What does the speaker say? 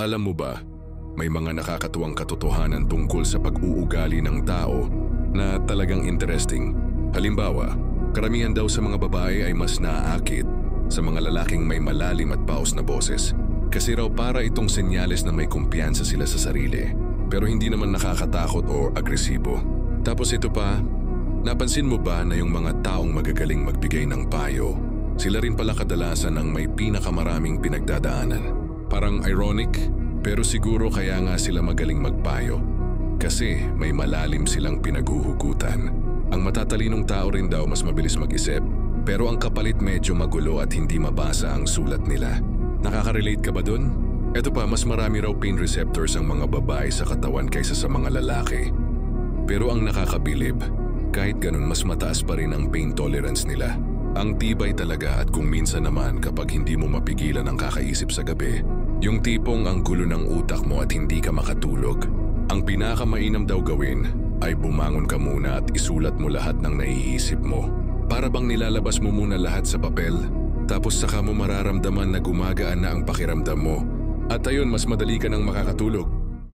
Alam mo ba, may mga nakakatuwang katotohanan tungkol sa pag-uugali ng tao na talagang interesting. Halimbawa, karamihan daw sa mga babae ay mas naaakit sa mga lalaking may malalim at paos na boses. Kasi raw para itong senyales na may kumpiyansa sila sa sarili. Pero hindi naman nakakatakot o agresibo. Tapos ito pa, napansin mo ba na yung mga taong magagaling magbigay ng payo, sila rin pala kadalasan ang may pinakamaraming pinagdadaanan. Parang ironic, pero siguro kaya nga sila magaling magpayo. Kasi may malalim silang pinaghuhugutan. Ang matatalinong tao rin daw mas mabilis mag-isip, pero ang kapalit medyo magulo at hindi mabasa ang sulat nila. Nakaka-relate ka ba dun? Eto pa, mas marami raw pain receptors ang mga babae sa katawan kaysa sa mga lalaki. Pero ang nakakabilib, kahit ganun mas mataas pa rin ang pain tolerance nila. Ang tibay talaga at kung minsan naman kapag hindi mo mapigilan ang kakaisip sa gabi, yung tipong ang gulo ng utak mo at hindi ka makatulog, ang pinakamainam daw gawin ay bumangon ka muna at isulat mo lahat ng naiisip mo. Para bang nilalabas mo muna lahat sa papel, tapos saka mo mararamdaman na gumagaan na ang pakiramdam mo. At ayun, mas madali ka nang makakatulog.